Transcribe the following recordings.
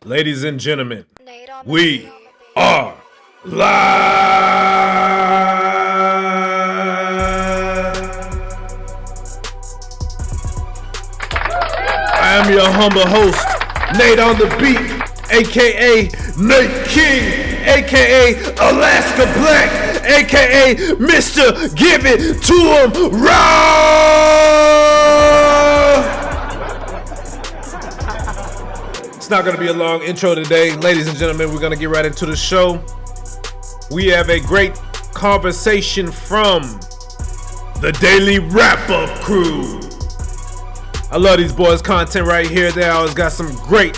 Ladies and gentlemen, we are live. I am your humble host, Nate on the Beat, aka Nate King, aka Alaska Black, aka Mr. Give It To Him Raw. It's not going to be a long intro today. Ladies and gentlemen, we're going to get right into the show. We have a great conversation from the Daily Wrap-Up crew. I love these boys' content right here. They always got some great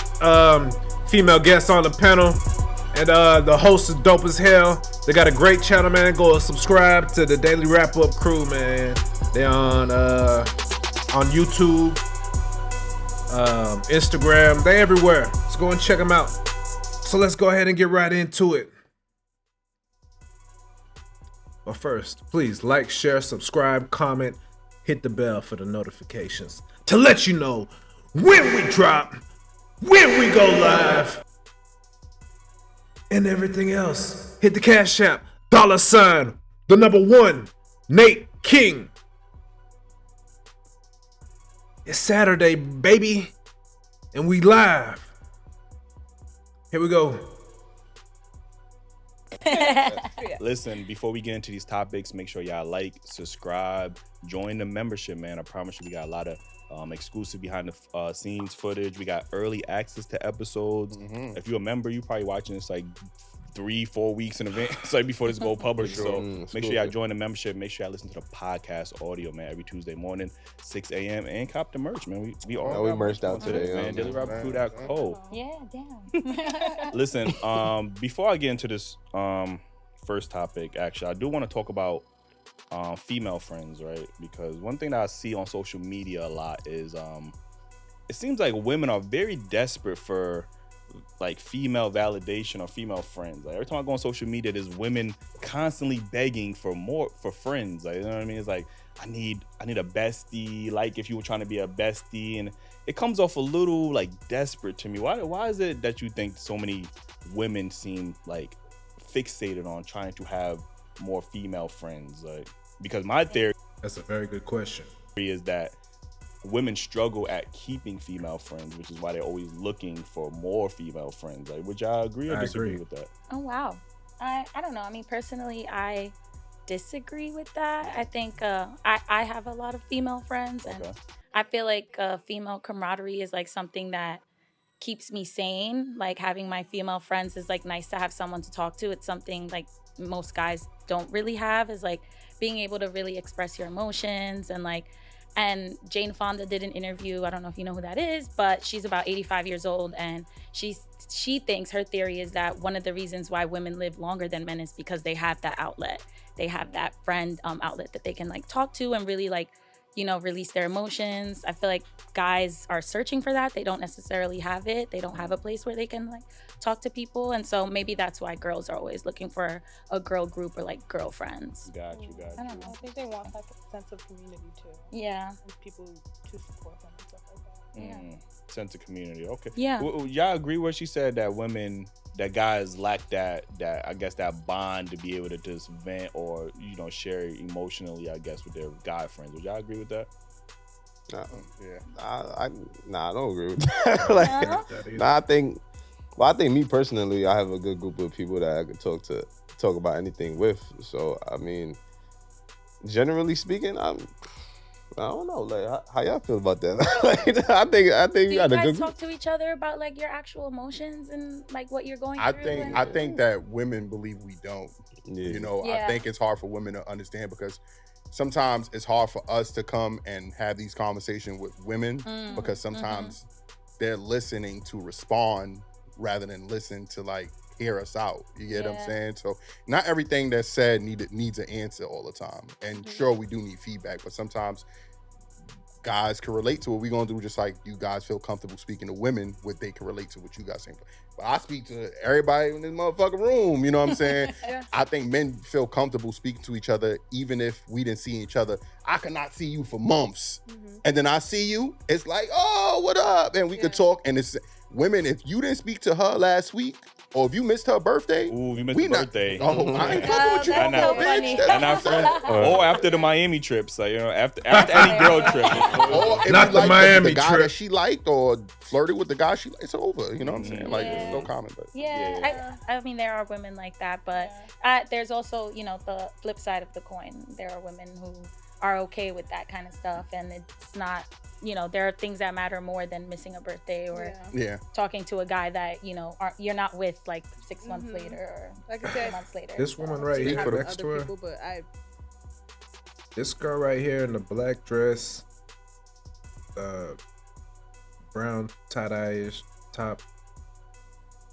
female guests on the panel. And the host is dope as hell. They got a great channel, man. Go subscribe to the Daily Wrap-Up crew, man. They on YouTube, Instagram. They everywhere. Let's go and check them out. So let's go ahead and get right into it. But first, please like, share, subscribe, comment, hit the bell for the notifications to let you know when we drop, when we go live, and everything else. Hit the Cash App, $, the #1, Nate King. It's Saturday, baby, and we live. Here we go. Listen, before we get into these topics, make sure y'all like, subscribe, join the membership, man. I promise you we got a lot of exclusive behind the scenes footage. We got early access to episodes. If you're a member, you probably watching this like 3-4 weeks in advance, like before this go public. So make sure y'all join the membership. Make sure y'all listen to the podcast audio, man, every Tuesday morning, 6 a.m. and cop the merch, man. We all we merged out today, man. DailyRapperCrew.co. Yeah, damn. Listen, before I get into this first topic, actually, I do want to talk about female friends, right? Because one thing that I see on social media a lot is it seems like women are very desperate for like female validation or female friends. Like every time I go on social media, there's women constantly begging for more, for friends. Like, you know what I mean? It's like, I need a bestie. Like if you were trying to be a bestie, and it comes off a little like desperate to me. Why is it that you think so many women seem like fixated on trying to have more female friends? Like, because my theory, That's a very good question. is that women struggle at keeping female friends, which is why they're always looking for more female friends. Like, would y'all agree or disagree with that? Oh, wow. I don't know. I mean, personally, I disagree with that. I think I have a lot of female friends, and I feel like female camaraderie is like something that keeps me sane. Like having my female friends is like nice to have someone to talk to. It's something like most guys don't really have, is like being able to really express your emotions. And Jane Fonda did an interview. I don't know if you know who that is, but she's about 85 years old, and she thinks, her theory is that one of the reasons why women live longer than men is because they have that outlet. They have that friend outlet that they can like talk to and really like, you know, release their emotions. I feel like guys are searching for that. They don't necessarily have it. They don't have a place where they can like talk to people. And so maybe that's why girls are always looking for a girl group or like girlfriends. Got you. I don't know. I think they want like a sense of community too. Yeah. And people to support them and stuff like that. Yeah. Sense of community. Okay. Yeah. Y'all agree where she said that guys lack that I guess that bond to be able to just vent or, you know, share emotionally, I guess, with their guy friends. Would y'all agree with that? I don't agree with that. I think me personally, I have a good group of people that I could talk about anything with. So I mean, generally speaking, I don't know, like how y'all feel about that? Like, I think Do you got a guys good talk to each other about like your actual emotions and like what you're going through? I think that women believe we don't. Yeah. You know, Yeah. I think it's hard for women to understand because sometimes it's hard for us to come and have these conversations with women because sometimes they're listening to respond rather than listen to like hear us out. You get what I'm saying? So not everything that's said needs an answer all the time. And sure, we do need feedback, but sometimes guys can relate to what we're going to do, just like you guys feel comfortable speaking to women, what they can relate to what you guys think. But I speak to everybody in this motherfucking room, you know what I'm saying? I think men feel comfortable speaking to each other, even if we didn't see each other. I could not see you for months. And then I see you, it's like, oh, what up? And we could talk, and it's women, if you didn't speak to her last week, or if you missed her birthday, Ooh, you missed the birthday. Oh, I ain't fucking with you, that's so bitch. funny. And I'm friends, or after the Miami trips, like, you know, after any girl trip. Or if Not you the like Miami the guy trip. that she liked or flirted with the guy she liked, it's over. You know what I'm saying? Like, it's no comment. But Yeah. I mean, there are women like that, but there's also, you know, the flip side of the coin. There are women who are okay with that kind of stuff, and it's not, you know, there are things that matter more than missing a birthday or talking to a guy that, you know, you're not with like 6 months later or like I said, months later. This woman right here next to her. people, but This girl right here in the black dress, brown tie-dye-ish top,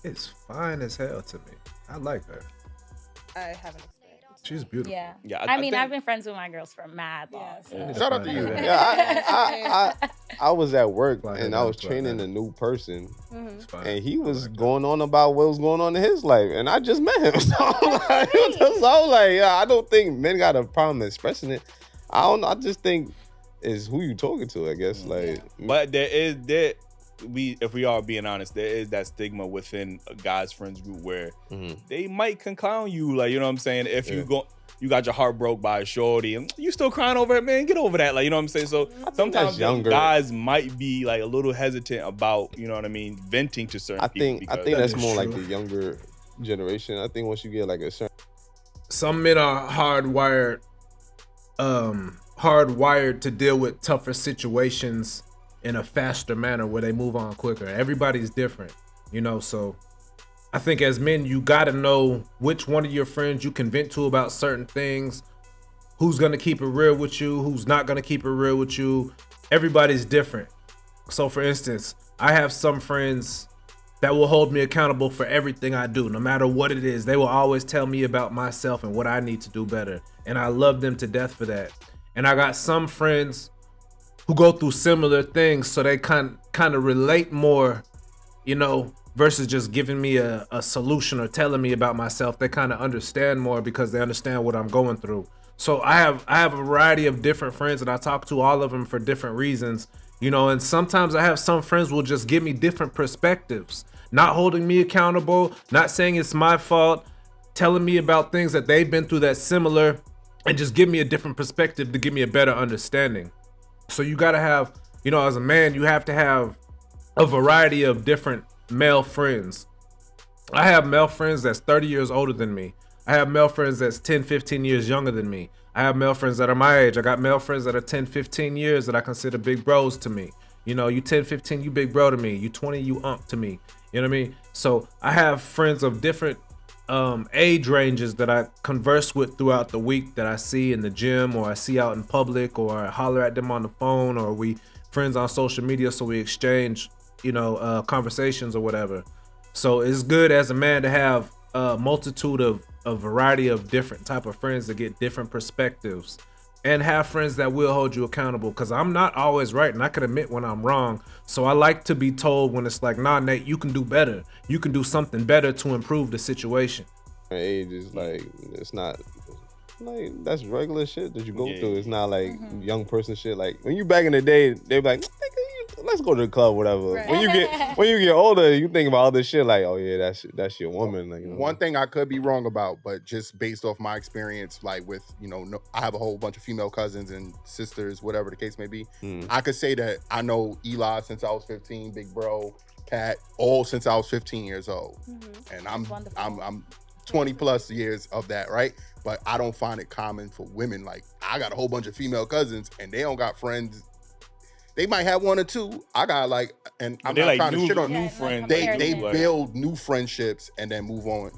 is fine as hell to me. I like her. I haven't experienced. She's beautiful. Yeah. Yeah, I mean, think- I've been friends with my girls for mad long. So. Shout out to you. Yeah, I was at work Like and it I was up, training like a new person, It's fine. and he I was like that. going on about what was going on in his life, and I just met him. So I was like, yeah, I don't think men got a problem expressing it. I don't know. I just think it's who you talking to, I guess. Like, But if we are being honest, there is that stigma within a guy's friends group where they might can clown you, like, you know what I'm saying? If you got your heart broke by a shorty and you still crying over it, man, get over that, like, you know what I'm saying? So sometimes guys might be like a little hesitant about, you know what I mean, venting to certain people. I think that's more true. like the younger generation. I think once you get like a certain, Some men are hardwired to deal with tougher situations in a faster manner where they move on quicker. Everybody's different, you know, so I think as men, you gotta know which one of your friends you can vent to about certain things, who's gonna keep it real with you, who's not gonna keep it real with you. Everybody's different. So for instance, I have some friends that will hold me accountable for everything I do, no matter what it is. They will always tell me about myself and what I need to do better. And I love them to death for that. And I got some friends who go through similar things, so they kind of relate more, you know, versus just giving me a solution or telling me about myself. They kind of understand more because they understand what I'm going through. So I have a variety of different friends that I talk to, all of them for different reasons, you know, and sometimes I have some friends who will just give me different perspectives, not holding me accountable, not saying it's my fault, telling me about things that they've been through that's similar, and just give me a different perspective to give me a better understanding. So you gotta have, you know, as a man, you have to have a variety of different male friends. I have male friends that's 30 years older than me. I have male friends that's 10, 15 years younger than me. I have male friends that are my age. I got male friends that are 10, 15 years that I consider big bros to me. You know, you 10, 15, you big bro to me. You 20, you unk to me. You know what I mean? So I have friends of different age ranges that I converse with throughout the week, that I see in the gym or I see out in public, or I holler at them on the phone, or we friends on social media, so we exchange, you know, conversations or whatever. So it's good as a man to have a multitude of a variety of different type of friends to get different perspectives, and have friends that will hold you accountable, because I'm not always right and I can admit when I'm wrong. So I like to be told when it's like, nah, Nate, you can do better. You can do something better to improve the situation. age is like, it's not like, that's regular shit that you go through. It's not like young person shit. Like when you back in the day, they be like, let's go to the club, whatever. Right. When you get older, you think about other shit like, oh yeah, that's your woman. Like, you know? One thing I could be wrong about, but just based off my experience, like with, you know, I have a whole bunch of female cousins and sisters, whatever the case may be. I could say that I know Eli since I was 15, Big Bro, Kat, all since I was 15 years old. And I'm 20 plus years of that, right? But I don't find it common for women. Like, I got a whole bunch of female cousins and they don't got friends. They might have one or two. I got like, and I'm not like trying to shit on new friends. They build new friendships and then move on.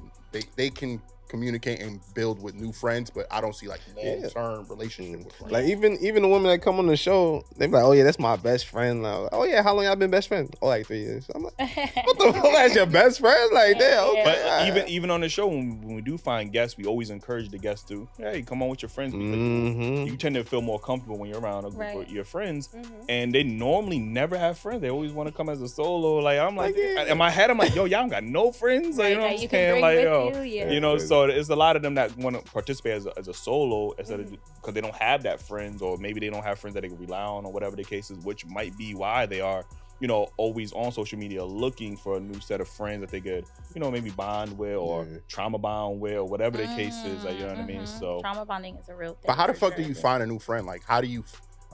They can communicate and build with new friends, but I don't see like long-term relationship with friends. Like even the women that come on the show, they be like, oh yeah, that's my best friend. Like, oh yeah, how long y'all been best friends? Oh, like 3 years. I'm like, what the fuck? That's your best friend? Like, damn. Okay. But even on the show, when we do find guests, we always encourage the guests to, hey, come on with your friends. Because you tend to feel more comfortable when you're around a group of your friends, and they normally never have friends. They always want to come as a solo. Like, I'm like, in my head, I'm like, yo, y'all don't got no friends. Like, you know what I'm saying? Like, yo, you know, so it's a lot of them that want to participate as a solo instead of, because they don't have that friends, or maybe they don't have friends that they can rely on, or whatever the case is, which might be why they are always on social media looking for a new set of friends that they could, maybe bond with or trauma bond with or whatever the case is. Like, you know what I mean? So trauma bonding is a real thing. But how the fuck do you find a new friend? Like, how do you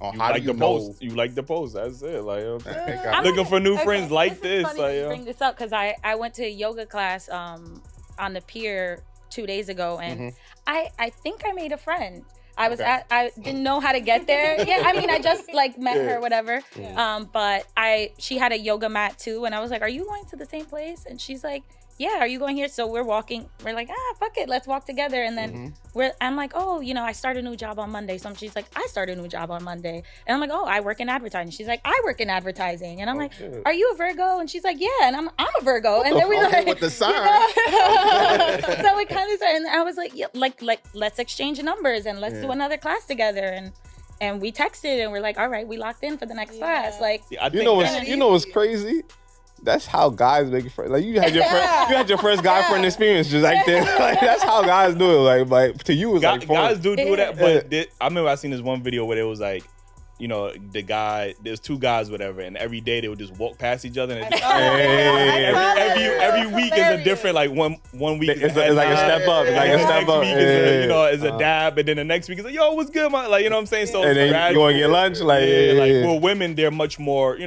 know? You like the post. That's it. Like, I'm looking for new friends like this. Funny Like, you bring this up because I went to a yoga class on the pier 2 days ago, and I think I made a friend. I didn't know how to get there. Yeah, I mean, I just like met her, whatever. But she had a yoga mat too, and I was like, "Are you going to the same place?" And she's like, "Yeah, are you going here?" So we're walking. We're like, fuck it, let's walk together. And then I'm like, "Oh, I start a new job on Monday." So she's like, "I start a new job on Monday." And I'm like, "Oh, I work in advertising." She's like, "I work in advertising." And I'm like, "Are you a Virgo?" And she's like, "Yeah." And I'm a Virgo. And then we like with the sign. So we kind of started, and I was like, like let's exchange numbers and let's do another class together. And we texted and we're like, all right, we locked in for the next class. Like, you know what's crazy? That's how guys make friends. Like you had your first guy friend experience just like that. Like that's how guys do it. Like to you, it's like fun. Guys do that. But I remember I seen this one video where it was like, the guy, there's two guys, whatever, and every day they would just walk past each other. And every week is a different, like one week it's like a step up. It's like a step up. Is a dab, and then the next week is like, yo, what's good, man? Like, you know what I'm saying? So and then you want to get lunch, like for women, they're much more,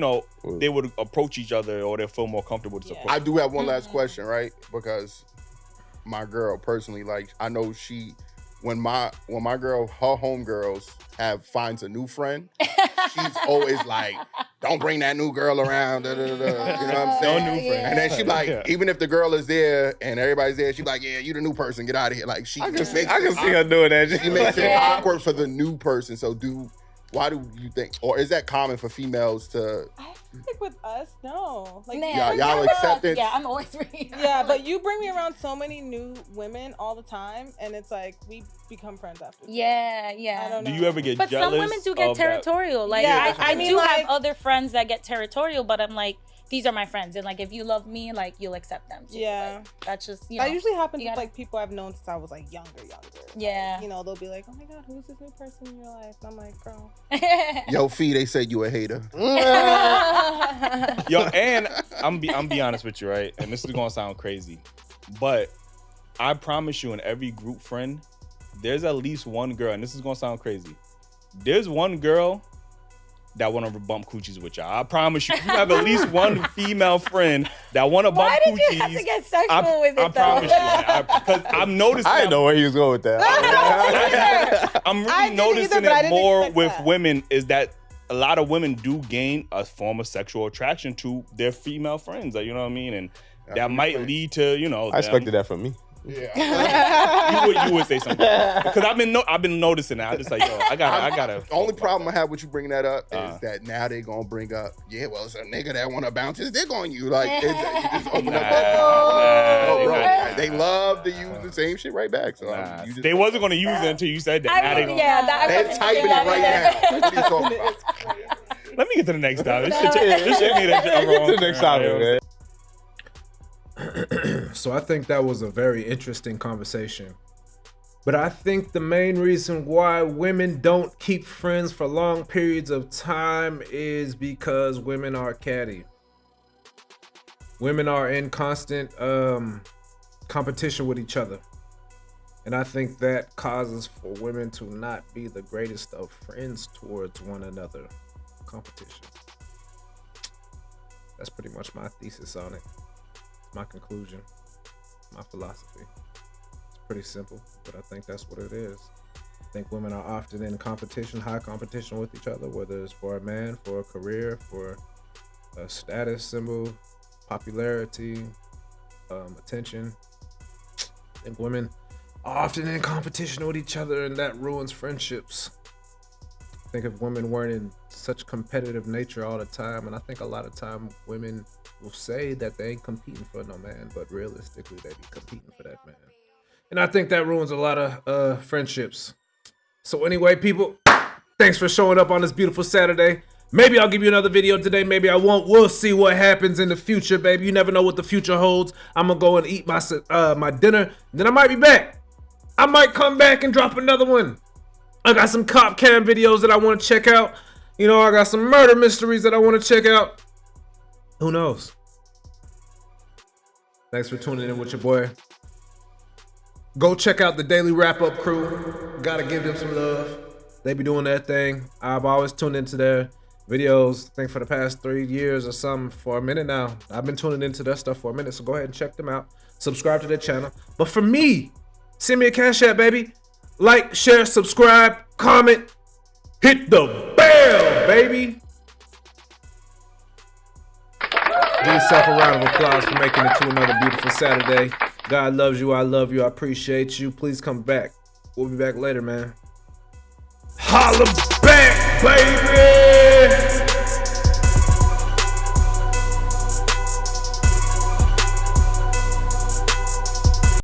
they would approach each other or they'll feel more comfortable to approach. I do have one last question, right? Because my girl personally, like, I know when my girl, her homegirls finds a new friend, she's always like, don't bring that new girl around, da, da, da, da. You know what I'm saying? No new friend. And then she like, even if the girl is there and everybody's there, she's like, yeah, you the new person, get out of here. Like I can see her doing that. She makes it awkward for the new person. So why do you think, or is that common for females to? I think with us, no. Like, y'all accept it? Yeah, I'm always reading. Yeah, but you bring me around so many new women all the time, and it's like we become friends after. Yeah. I don't know. Do you ever get jealous? But some women do get territorial. Like, I do have other friends that get territorial, but I'm like, these are my friends, and like if you love me, like you'll accept them too. Yeah, like, that's just that usually happens with like people I've known since I was like younger. Yeah, like, they'll be like, oh my god, who's this new person in your life? And I'm like, girl. Yo, Fee, they said you a hater. Yo, and I'm be honest with you, right? And this is gonna sound crazy, but I promise you, in every group friend, there's at least one girl, and this is gonna sound crazy. There's one girl that want to bump coochies with y'all. I promise you, you have at least one female friend that want to bump coochies. Why did you have to get sexual with it, I promise you, because I'm noticing. I didn't know where he was going with that. I'm really noticing it more with women is that a lot of women do gain a form of sexual attraction to their female friends. Like, you know what I mean? And that might lead to, I expected that from me. Yeah, you would say something because I've been noticing that. I'm just like, yo, I gotta. The only problem I have with you bringing that up is that now they gonna bring up, well, it's a nigga that wanna bounce his dick on you. Like, you just open up that door. Bro, they love to use the same shit right back. So they wasn't gonna use it until you said that. They're typing it right now. What are you talking about? Let me get to the next topic. This shit made a get to the next topic, man. So I think that was a very interesting conversation. But I think the main reason why women don't keep friends for long periods of time is because women are catty. Women are in constant competition with each other. And I think that causes for women to not be the greatest of friends towards one another. Competition. That's pretty much my thesis on it. My conclusion, my philosophy. It's pretty simple, but I think that's what it is. I think women are often in competition, high competition with each other, whether it's for a man, for a career, for a status symbol, popularity, attention. I think women are often in competition with each other, and that ruins friendships. I think if women weren't in such competitive nature all the time, and I think a lot of time women will say that they ain't competing for no man, but realistically they be competing for that man. And I think that ruins a lot of friendships. So anyway, people, thanks for showing up on this beautiful Saturday. Maybe I'll give you another video today, maybe I won't. We'll see what happens in the future, baby. You never know what the future holds. I'm gonna go and eat my dinner, then I might be back. I might come back and drop another one. I got some cop cam videos that I want to check out. I got some murder mysteries that I want to check out. Who knows? Thanks for tuning in with your boy. Go check out the Daily Wrap-Up crew. Gotta give them some love. They be doing that thing. I've always tuned into their videos, I think for the past 3 years or something, for a minute now. I've been tuning into their stuff for a minute, so go ahead and check them out. Subscribe to their channel. But for me, send me a Cash App, baby. Like, share, subscribe, comment, hit the bell, baby. Give yourself a round of applause for making it to another beautiful Saturday. God loves you. I love you. I appreciate you. Please come back. We'll be back later, man. Holla back, baby!